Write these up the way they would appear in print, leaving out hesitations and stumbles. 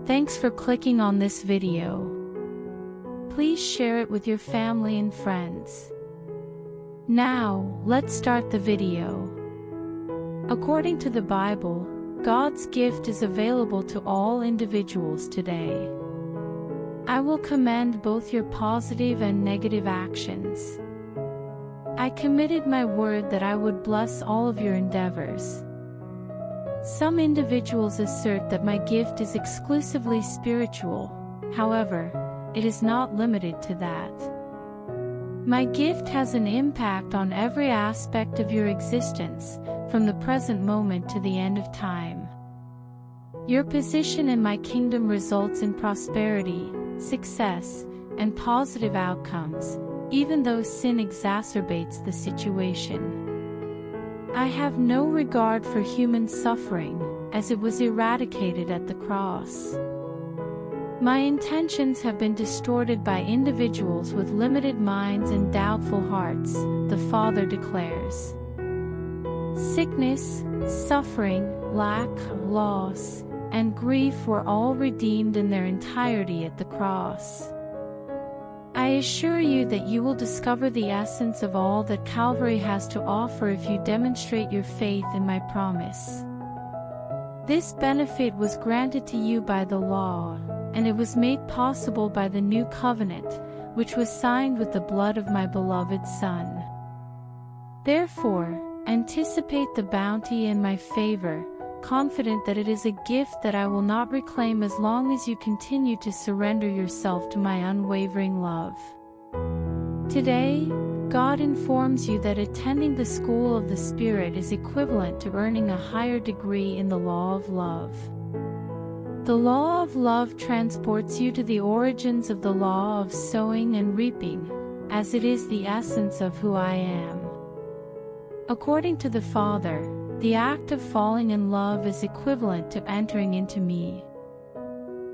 Thanks for clicking on this video. Please share it with your family and friends. Now, let's start the video. According to the Bible, God's gift is available to all individuals today. I will commend both your positive and negative actions. I committed my word that I would bless all of your endeavors. Some individuals assert that my gift is exclusively spiritual. However, it is not limited to that. My gift has an impact on every aspect of your existence, from the present moment to the end of time. Your position in my kingdom results in prosperity, success, and positive outcomes, even though sin exacerbates the situation. I have no regard for human suffering, as it was eradicated at the cross. My intentions have been distorted by individuals with limited minds and doubtful hearts, the Father declares. Sickness, suffering, lack, loss, and grief were all redeemed in their entirety at the cross. I assure you that you will discover the essence of all that Calvary has to offer if you demonstrate your faith in my promise. This benefit was granted to you by the law, and it was made possible by the new covenant, which was signed with the blood of my beloved Son. Therefore, anticipate the bounty in my favor, confident that it is a gift that I will not reclaim as long as you continue to surrender yourself to my unwavering love. Today, God informs you that attending the school of the Spirit is equivalent to earning a higher degree in the law of love. The law of love transports you to the origins of the law of sowing and reaping, as it is the essence of who I am. According to the Father, the act of falling in love is equivalent to entering into me.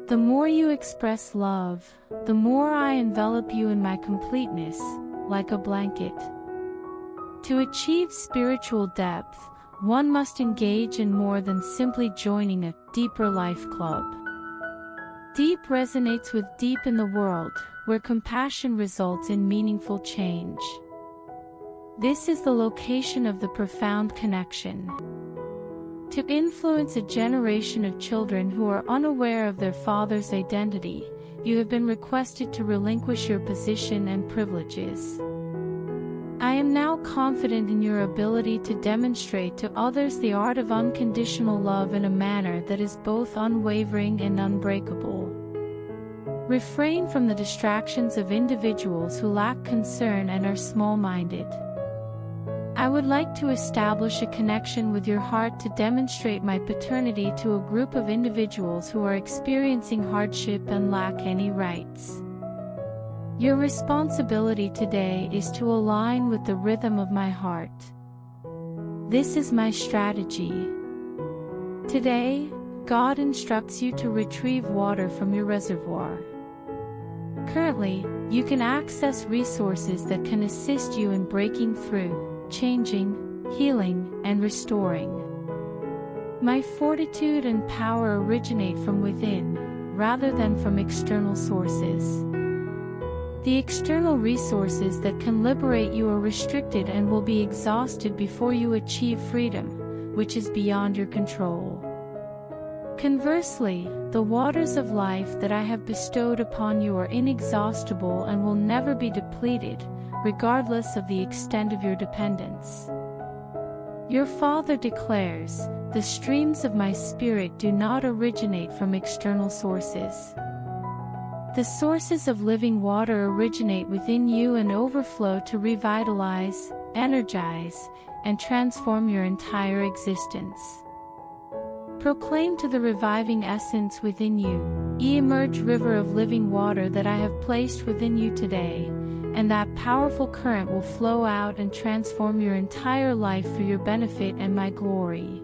The more you express love, the more I envelop you in my completeness, like a blanket. To achieve spiritual depth, one must engage in more than simply joining a deeper life club. Deep resonates with deep in the world, where compassion results in meaningful change. This is the location of the profound connection. To influence a generation of children who are unaware of their father's identity, you have been requested to relinquish your position and privileges. I am now confident in your ability to demonstrate to others the art of unconditional love in a manner that is both unwavering and unbreakable. Refrain from the distractions of individuals who lack concern and are small-minded. I would like to establish a connection with your heart to demonstrate my paternity to a group of individuals who are experiencing hardship and lack any rights. Your responsibility today is to align with the rhythm of my heart. This is my strategy. Today, God instructs you to retrieve water from your reservoir. Currently, you can access resources that can assist you in breaking through, changing, healing, and restoring. My fortitude and power originate from within, rather than from external sources. The external resources that can liberate you are restricted and will be exhausted before you achieve freedom, which is beyond your control. Conversely, the waters of life that I have bestowed upon you are inexhaustible and will never be depleted, regardless of the extent of your dependence. Your Father declares, "The streams of my Spirit do not originate from external sources." The sources of living water originate within you and overflow to revitalize, energize, and transform your entire existence. Proclaim to the reviving essence within you, "Emerge river of living water that I have placed within you today," and that powerful current will flow out and transform your entire life for your benefit and my glory.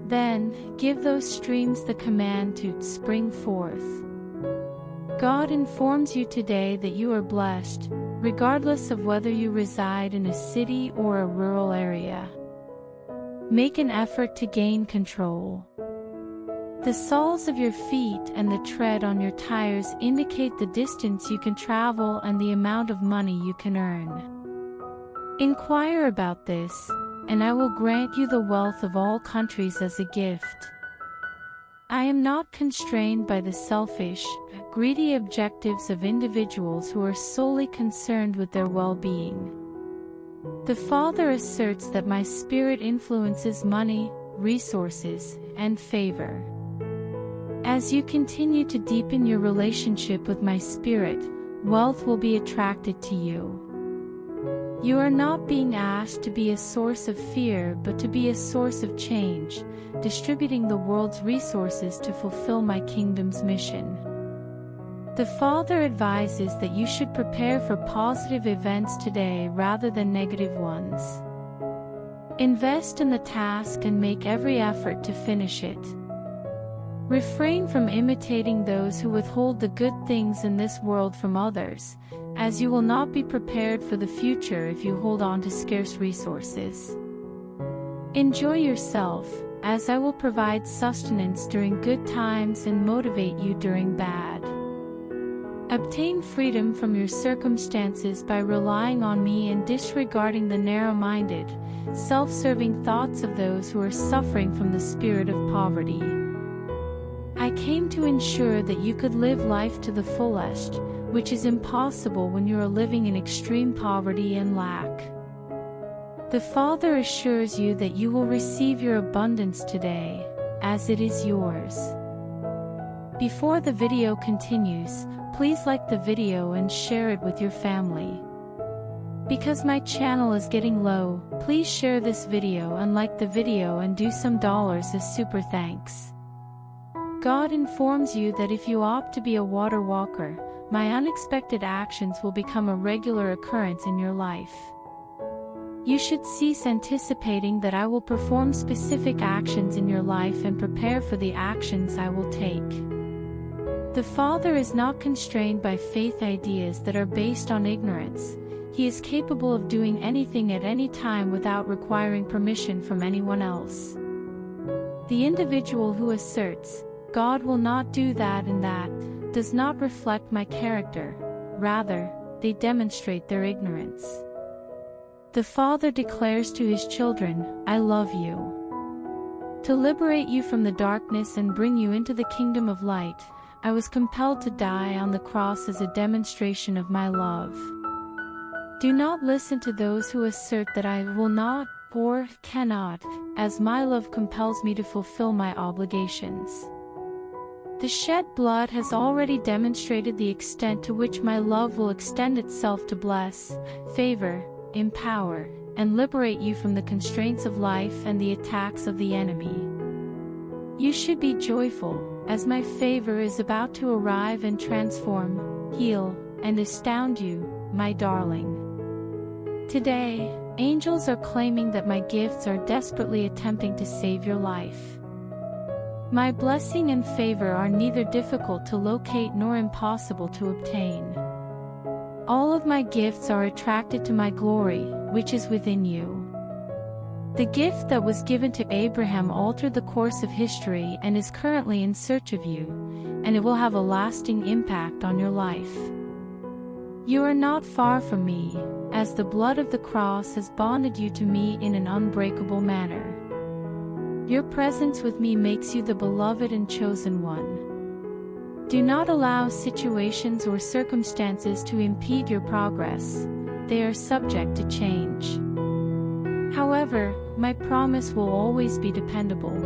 Then, give those streams the command to spring forth. God informs you today that you are blessed, regardless of whether you reside in a city or a rural area. Make an effort to gain control. The soles of your feet and the tread on your tires indicate the distance you can travel and the amount of money you can earn. Inquire about this, and I will grant you the wealth of all countries as a gift. I am not constrained by the selfish, greedy objectives of individuals who are solely concerned with their well-being. The Father asserts that my spirit influences money, resources, and favor. As you continue to deepen your relationship with my spirit, wealth will be attracted to you. You are not being asked to be a source of fear but to be a source of change, distributing the world's resources to fulfill my kingdom's mission. The Father advises that you should prepare for positive events today rather than negative ones. Invest in the task and make every effort to finish it. Refrain from imitating those who withhold the good things in this world from others, as you will not be prepared for the future if you hold on to scarce resources. Enjoy yourself, as I will provide sustenance during good times and motivate you during bad. Obtain freedom from your circumstances by relying on me and disregarding the narrow-minded, self-serving thoughts of those who are suffering from the spirit of poverty. I came to ensure that you could live life to the fullest, which is impossible when you are living in extreme poverty and lack. The Father assures you that you will receive your abundance today, as it is yours. Before the video continues, please like the video and share it with your family. Because my channel is getting low, please share this video and like the video and do some dollars as super thanks. God informs you that if you opt to be a water walker, my unexpected actions will become a regular occurrence in your life. You should cease anticipating that I will perform specific actions in your life and prepare for the actions I will take. The Father is not constrained by faith ideas that are based on ignorance. He is capable of doing anything at any time without requiring permission from anyone else. The individual who asserts, "God will not do that and that," does not reflect my character. Rather, they demonstrate their ignorance. The Father declares to his children, "I love you." To liberate you from the darkness and bring you into the kingdom of light, I was compelled to die on the cross as a demonstration of my love. Do not listen to those who assert that I will not or cannot, as my love compels me to fulfill my obligations. The shed blood has already demonstrated the extent to which my love will extend itself to bless, favor, empower, and liberate you from the constraints of life and the attacks of the enemy. You should be joyful, as my favor is about to arrive and transform, heal, and astound you, my darling. Today, angels are claiming that my gifts are desperately attempting to save your life. My blessing and favor are neither difficult to locate nor impossible to obtain. All of my gifts are attracted to my glory, which is within you. The gift that was given to Abraham altered the course of history and is currently in search of you, and it will have a lasting impact on your life. You are not far from me, as the blood of the cross has bonded you to me in an unbreakable manner. Your presence with me makes you the beloved and chosen one. Do not allow situations or circumstances to impede your progress. They are subject to change. However, my promise will always be dependable.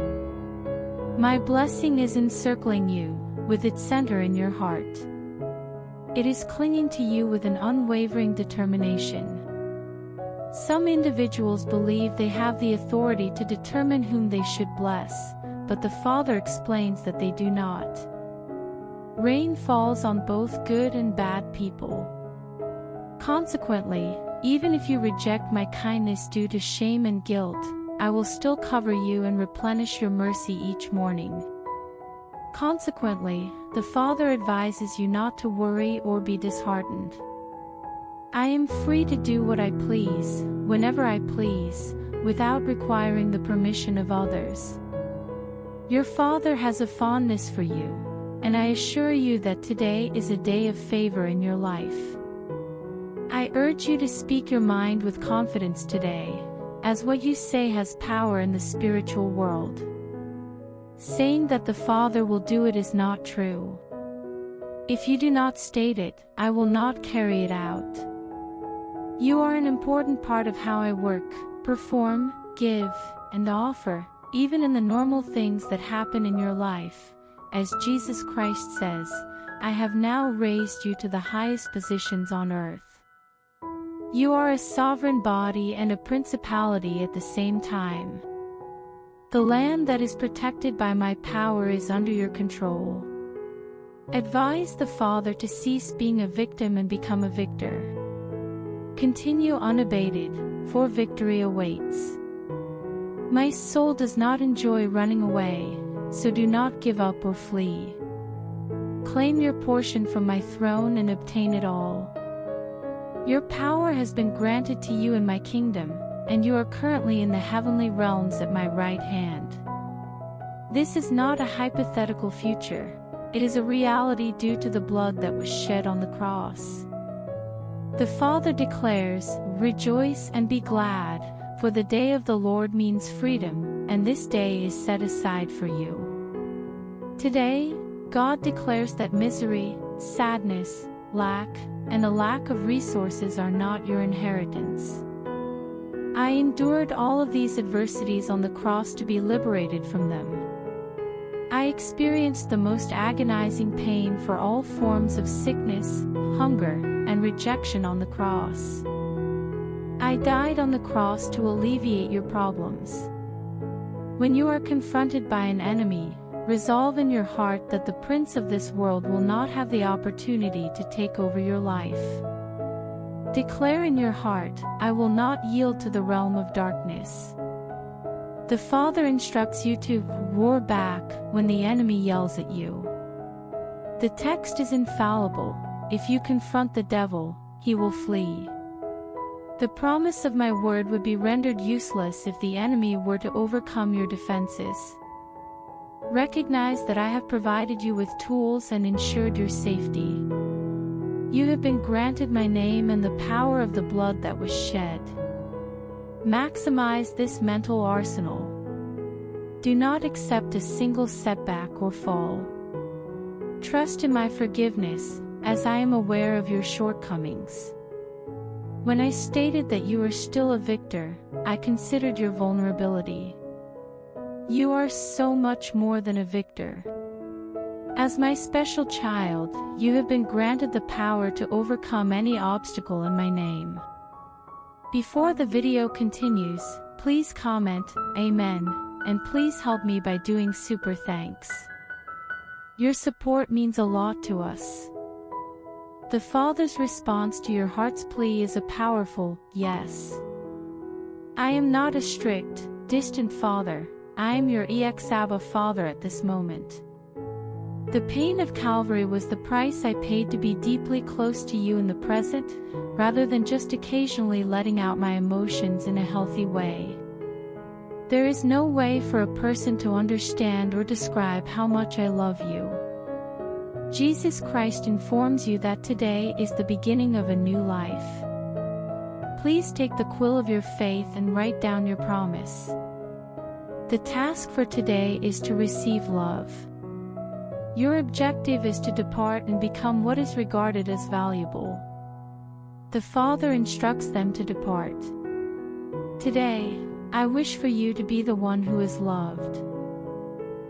My blessing is encircling you, with its center in your heart. It is clinging to you with an unwavering determination. Some individuals believe they have the authority to determine whom they should bless, but the Father explains that they do not. Rain falls on both good and bad people. Consequently, even if you reject my kindness due to shame and guilt, I will still cover you and replenish your mercy each morning. Consequently, the Father advises you not to worry or be disheartened. I am free to do what I please, whenever I please, without requiring the permission of others. Your Father has a fondness for you, and I assure you that today is a day of favor in your life. I urge you to speak your mind with confidence today, as what you say has power in the spiritual world. Saying that the Father will do it is not true. If you do not state it, I will not carry it out. You are an important part of how I work, perform, give, and offer, even in the normal things that happen in your life. As Jesus Christ says, I have now raised you to the highest positions on earth. You are a sovereign body and a principality at the same time. The land that is protected by my power is under your control. Advise the Father to cease being a victim and become a victor. Continue unabated, for victory awaits. My soul does not enjoy running away, so do not give up or flee. Claim your portion from my throne and obtain it all. Your power has been granted to you in my kingdom, and you are currently in the heavenly realms at my right hand. This is not a hypothetical future, it is a reality due to the blood that was shed on the cross. The Father declares, "Rejoice and be glad, for the day of the Lord means freedom, and this day is set aside for you." Today, God declares that misery, sadness, lack, and a lack of resources are not your inheritance. I endured all of these adversities on the cross to be liberated from them. I experienced the most agonizing pain for all forms of sickness, hunger, and rejection on the cross. I died on the cross to alleviate your problems. When you are confronted by an enemy, resolve in your heart that the prince of this world will not have the opportunity to take over your life. Declare in your heart, "I will not yield to the realm of darkness." The Father instructs you to roar back when the enemy yells at you. The text is infallible. If you confront the devil, he will flee. The promise of my word would be rendered useless if the enemy were to overcome your defenses. Recognize that I have provided you with tools and ensured your safety. You have been granted my name and the power of the blood that was shed. Maximize this mental arsenal. Do not accept a single setback or fall. Trust in my forgiveness, as I am aware of your shortcomings. When I stated that you are still a victor, I considered your vulnerability. You are so much more than a victor. As my special child, you have been granted the power to overcome any obstacle in my name. Before the video continues, please comment, "Amen," and please help me by doing super thanks. Your support means a lot to us. The Father's response to your heart's plea is a powerful yes. I am not a strict, distant Father, I am your Abba Father at this moment. The pain of Calvary was the price I paid to be deeply close to you in the present, rather than just occasionally letting out my emotions in a healthy way. There is no way for a person to understand or describe how much I love you. Jesus Christ informs you that today is the beginning of a new life. Please take the quill of your faith and write down your promise. The task for today is to receive love. Your objective is to depart and become what is regarded as valuable. The Father instructs them to depart. Today, I wish for you to be the one who is loved.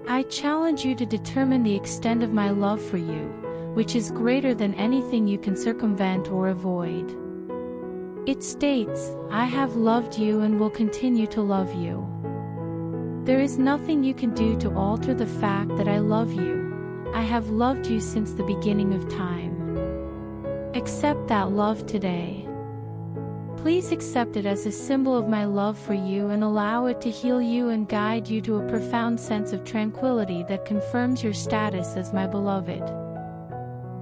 I challenge you to determine the extent of my love for you, which is greater than anything you can circumvent or avoid. It states, "I have loved you and will continue to love you." There is nothing you can do to alter the fact that I love you. I have loved you since the beginning of time. Accept that love today. Please accept it as a symbol of my love for you and allow it to heal you and guide you to a profound sense of tranquility that confirms your status as my beloved.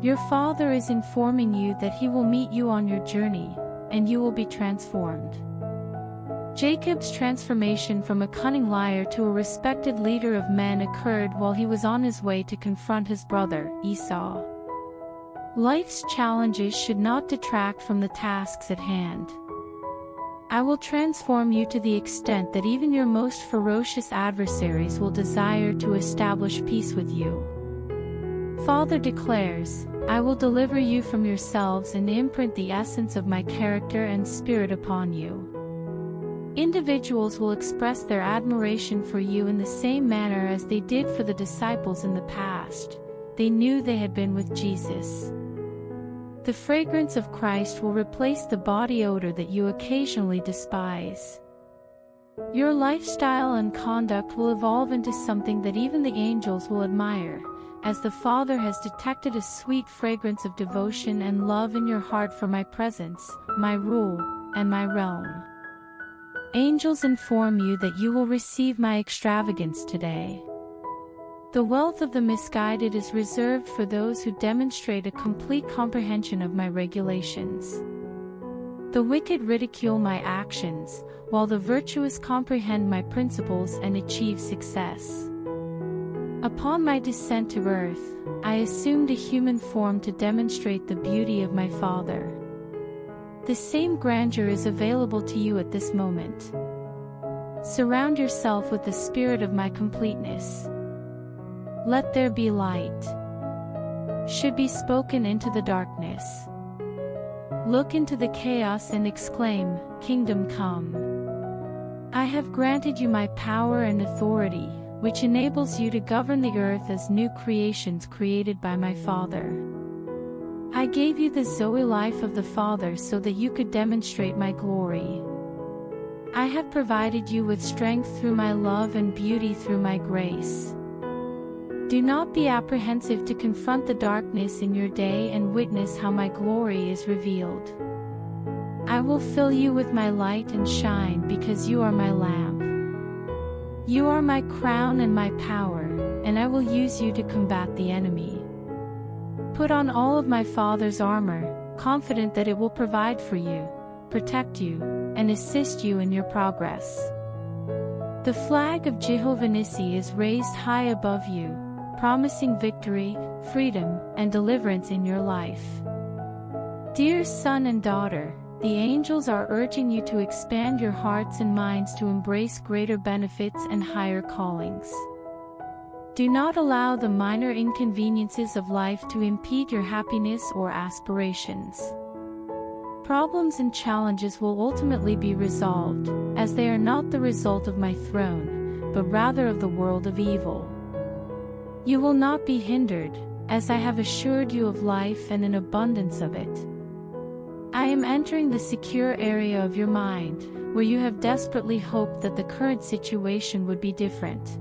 Your Father is informing you that He will meet you on your journey, and you will be transformed. Jacob's transformation from a cunning liar to a respected leader of men occurred while he was on his way to confront his brother, Esau. Life's challenges should not detract from the tasks at hand. I will transform you to the extent that even your most ferocious adversaries will desire to establish peace with you. Father declares, I will deliver you from yourselves and imprint the essence of my character and spirit upon you. Individuals will express their admiration for you in the same manner as they did for the disciples in the past. They knew they had been with Jesus. The fragrance of Christ will replace the body odor that you occasionally despise. Your lifestyle and conduct will evolve into something that even the angels will admire, as the Father has detected a sweet fragrance of devotion and love in your heart for my presence, my rule, and my realm. Angels inform you that you will receive my extravagance today. The wealth of the misguided is reserved for those who demonstrate a complete comprehension of my regulations. The wicked ridicule my actions, while the virtuous comprehend my principles and achieve success. Upon my descent to earth, I assumed a human form to demonstrate the beauty of my Father. The same grandeur is available to you at this moment. Surround yourself with the spirit of my completeness. Let there be light. Should be spoken into the darkness. Look into the chaos and exclaim, Kingdom come. I have granted you my power and authority, which enables you to govern the earth as new creations created by my Father. I gave you the Zoe life of the Father so that you could demonstrate my glory. I have provided you with strength through my love and beauty through my grace. Do not be apprehensive to confront the darkness in your day and witness how my glory is revealed. I will fill you with my light and shine because you are my lamp. You are my crown and my power, and I will use you to combat the enemy. Put on all of my Father's armor, confident that it will provide for you, protect you, and assist you in your progress. The flag of Jehovah Nissi is raised high above you, promising victory, freedom, and deliverance in your life. Dear son and daughter, the angels are urging you to expand your hearts and minds to embrace greater benefits and higher callings. Do not allow the minor inconveniences of life to impede your happiness or aspirations. Problems and challenges will ultimately be resolved, as they are not the result of my throne, but rather of the world of evil. You will not be hindered, as I have assured you of life and an abundance of it. I am entering the secure area of your mind, where you have desperately hoped that the current situation would be different.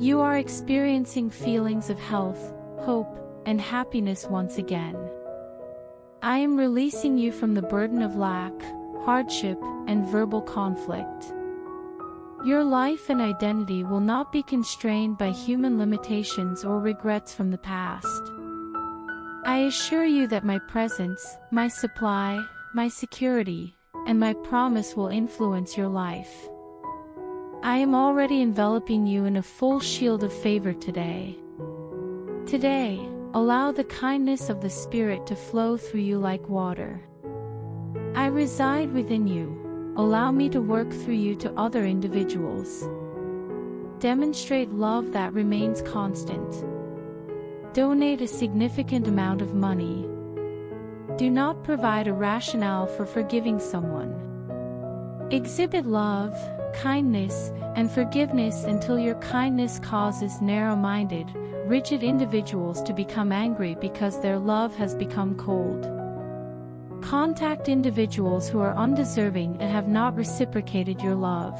You are experiencing feelings of health, hope, and happiness once again. I am releasing you from the burden of lack, hardship, and verbal conflict. Your life and identity will not be constrained by human limitations or regrets from the past. I assure you that my presence, my supply, my security, and my promise will influence your life. I am already enveloping you in a full shield of favor today. Today, allow the kindness of the Spirit to flow through you like water. I reside within you. Allow me to work through you to other individuals. Demonstrate love that remains constant. Donate a significant amount of money. Do not provide a rationale for forgiving someone. Exhibit love, kindness, and forgiveness until your kindness causes narrow-minded, rigid individuals to become angry because their love has become cold. Contact individuals who are undeserving and have not reciprocated your love.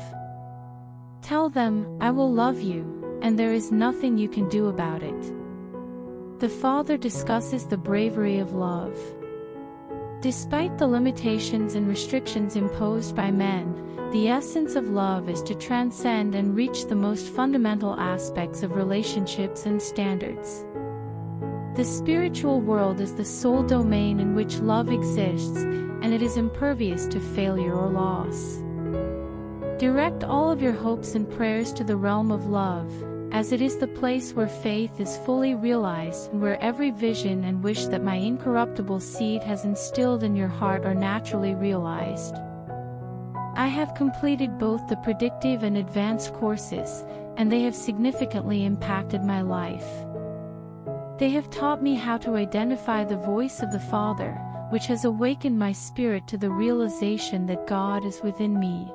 Tell them, I will love you, and there is nothing you can do about it. The Father discusses the bravery of love. Despite the limitations and restrictions imposed by men, the essence of love is to transcend and reach the most fundamental aspects of relationships and standards. The spiritual world is the sole domain in which love exists, and it is impervious to failure or loss. Direct all of your hopes and prayers to the realm of love, as it is the place where faith is fully realized and where every vision and wish that my incorruptible seed has instilled in your heart are naturally realized. I have completed both the predictive and advanced courses, and they have significantly impacted my life. They have taught me how to identify the voice of the Father, which has awakened my spirit to the realization that God is within me.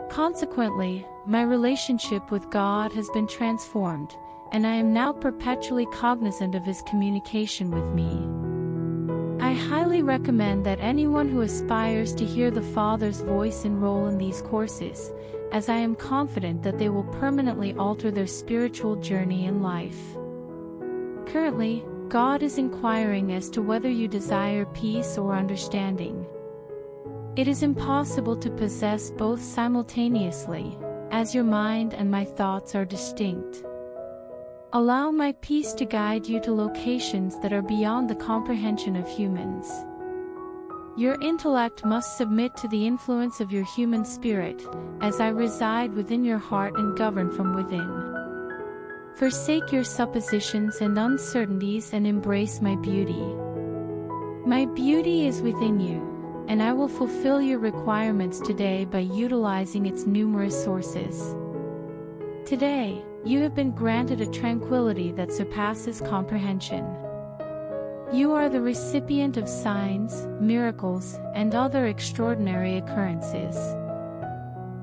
Consequently, my relationship with God has been transformed, and I am now perpetually cognizant of His communication with me. I highly recommend that anyone who aspires to hear the Father's voice enroll in these courses, as I am confident that they will permanently alter their spiritual journey in life. Currently, God is inquiring as to whether you desire peace or understanding. It is impossible to possess both simultaneously, as your mind and my thoughts are distinct. Allow my peace to guide you to locations that are beyond the comprehension of humans. Your intellect must submit to the influence of your human spirit, as I reside within your heart and govern from within. Forsake your suppositions and uncertainties and embrace my beauty. My beauty is within you, and I will fulfill your requirements today by utilizing its numerous sources. Today, you have been granted a tranquility that surpasses comprehension. You are the recipient of signs, miracles, and other extraordinary occurrences.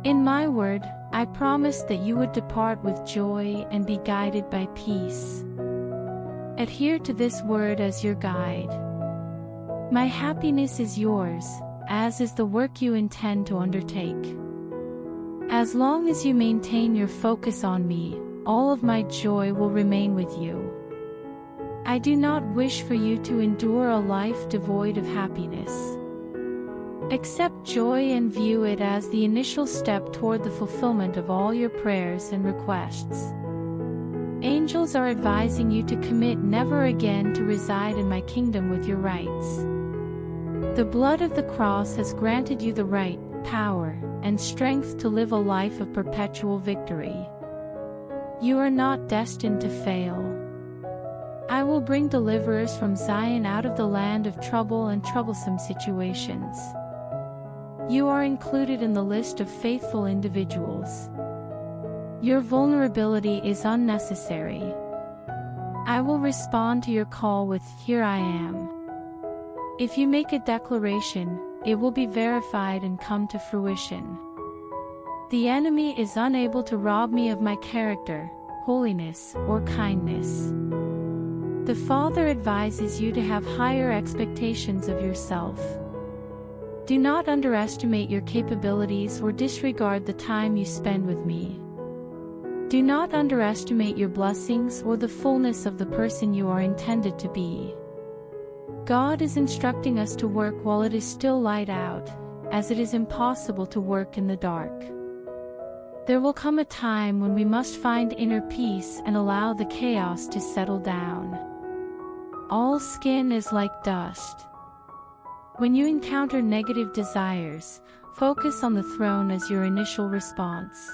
In my word, I promised that you would depart with joy and be guided by peace. Adhere to this word as your guide. My happiness is yours, as is the work you intend to undertake. As long as you maintain your focus on me, all of my joy will remain with you. I do not wish for you to endure a life devoid of happiness. Accept joy and view it as the initial step toward the fulfillment of all your prayers and requests. Angels are advising you to commit never again to reside in my kingdom with your rights. The blood of the cross has granted you the right, power, and strength to live a life of perpetual victory. You are not destined to fail. I will bring deliverers from Zion out of the land of trouble and troublesome situations. You are included in the list of faithful individuals. Your vulnerability is unnecessary. I will respond to your call with, "Here I am." If you make a declaration, it will be verified and come to fruition. The enemy is unable to rob me of my character, holiness, or kindness. The Father advises you to have higher expectations of yourself. Do not underestimate your capabilities or disregard the time you spend with me. Do not underestimate your blessings or the fullness of the person you are intended to be. God is instructing us to work while it is still light out, as it is impossible to work in the dark. There will come a time when we must find inner peace and allow the chaos to settle down. All skin is like dust. When you encounter negative desires, focus on the throne as your initial response.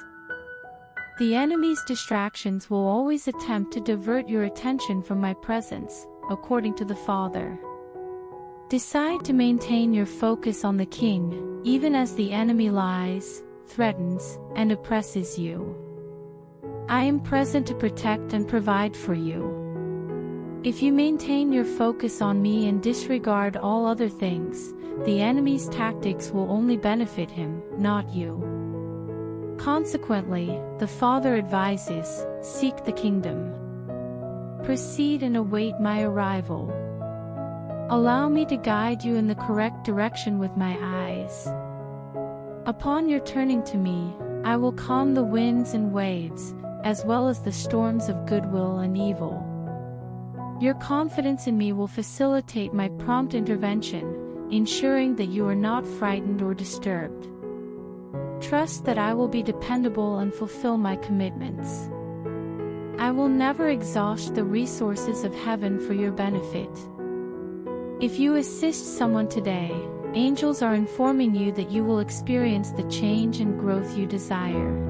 The enemy's distractions will always attempt to divert your attention from my presence, according to the Father. Decide to maintain your focus on the King, even as the enemy lies, threatens, and oppresses you. I am present to protect and provide for you. If you maintain your focus on me and disregard all other things, the enemy's tactics will only benefit him, not you. Consequently, the Father advises, seek the kingdom. Proceed and await my arrival. Allow me to guide you in the correct direction with my eyes. Upon your turning to me, I will calm the winds and waves, as well as the storms of goodwill and evil. Your confidence in me will facilitate my prompt intervention, ensuring that you are not frightened or disturbed. Trust that I will be dependable and fulfill my commitments. I will never exhaust the resources of heaven for your benefit. If you assist someone today, angels are informing you that you will experience the change and growth you desire.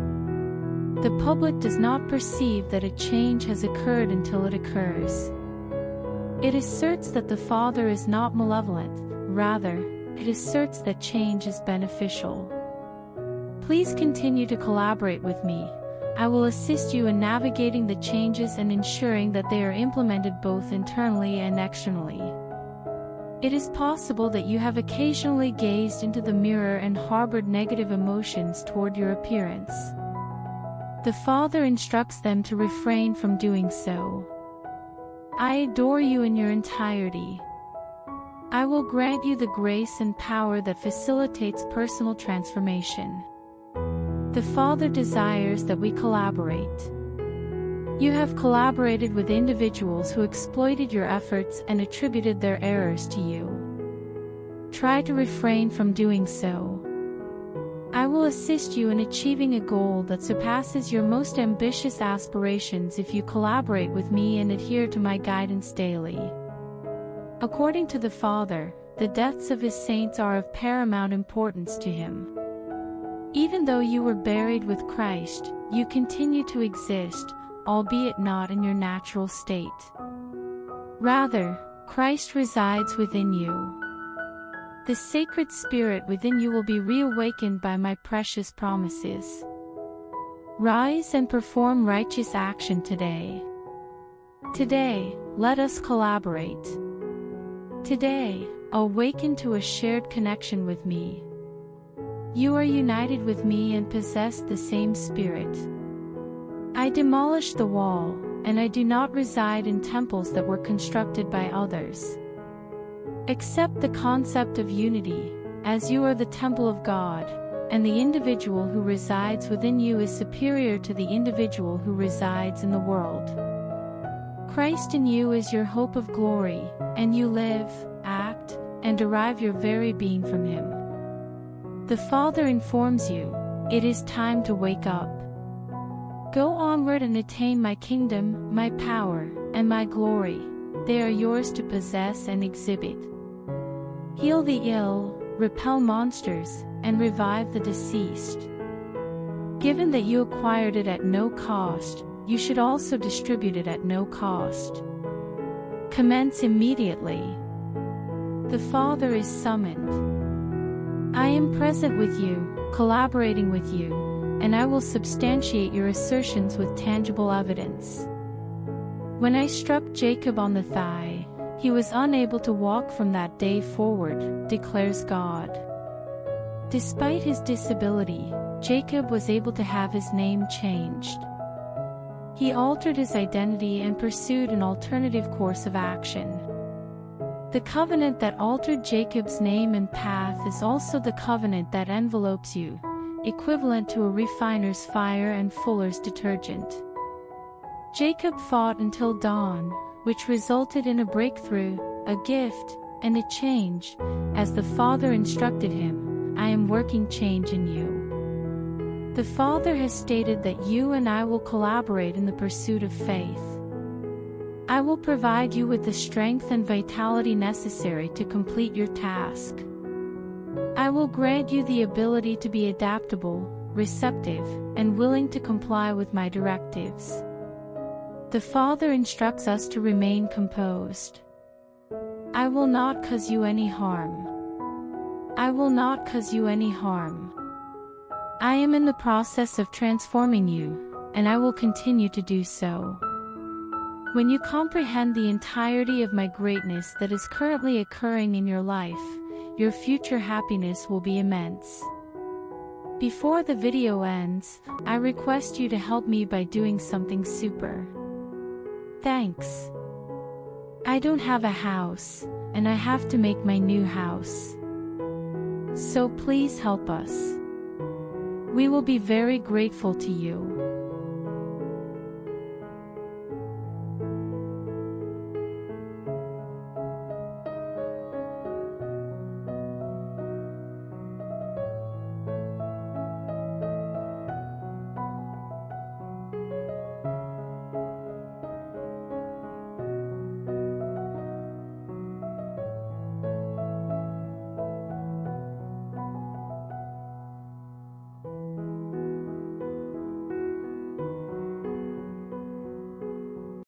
The public does not perceive that a change has occurred until it occurs. It asserts that the Father is not malevolent, rather, it asserts that change is beneficial. Please continue to collaborate with me. I will assist you in navigating the changes and ensuring that they are implemented both internally and externally. It is possible that you have occasionally gazed into the mirror and harbored negative emotions toward your appearance. The Father instructs them to refrain from doing so. I adore you in your entirety. I will grant you the grace and power that facilitates personal transformation. The Father desires that we collaborate. You have collaborated with individuals who exploited your efforts and attributed their errors to you. Try to refrain from doing so. I will assist you in achieving a goal that surpasses your most ambitious aspirations if you collaborate with me and adhere to my guidance daily. According to the Father, the deaths of his saints are of paramount importance to him. Even though you were buried with Christ, you continue to exist, albeit not in your natural state. Rather, Christ resides within you. The sacred spirit within you will be reawakened by my precious promises. Rise and perform righteous action today. Today, let us collaborate. Today, awaken to a shared connection with me. You are united with me and possess the same spirit. I demolish the wall, and I do not reside in temples that were constructed by others. Accept the concept of unity, as you are the temple of God, and the individual who resides within you is superior to the individual who resides in the world. Christ in you is your hope of glory, and you live, act, and derive your very being from him. The Father informs you, it is time to wake up. Go onward and attain my kingdom, my power, and my glory. They are yours to possess and exhibit. Heal the ill, repel monsters, and revive the deceased. Given that you acquired it at no cost, you should also distribute it at no cost. Commence immediately. The Father is summoned. I am present with you, collaborating with you, and I will substantiate your assertions with tangible evidence. When I struck Jacob on the thigh, he was unable to walk from that day forward, declares God. Despite his disability, Jacob was able to have his name changed. He altered his identity and pursued an alternative course of action. The covenant that altered Jacob's name and path is also the covenant that envelopes you, equivalent to a refiner's fire and fuller's detergent. Jacob fought until dawn, which resulted in a breakthrough, a gift, and a change. As the Father instructed him, I am working change in you. The Father has stated that you and I will collaborate in the pursuit of faith. I will provide you with the strength and vitality necessary to complete your task. I will grant you the ability to be adaptable, receptive, and willing to comply with my directives. The Father instructs us to remain composed. I will not cause you any harm. I will not cause you any harm. I am in the process of transforming you, and I will continue to do so. When you comprehend the entirety of my greatness that is currently occurring in your life, your future happiness will be immense. Before the video ends, I request you to help me by doing something super. Thanks. I don't have a house, and I have to make my new house. So please help us. We will be very grateful to you.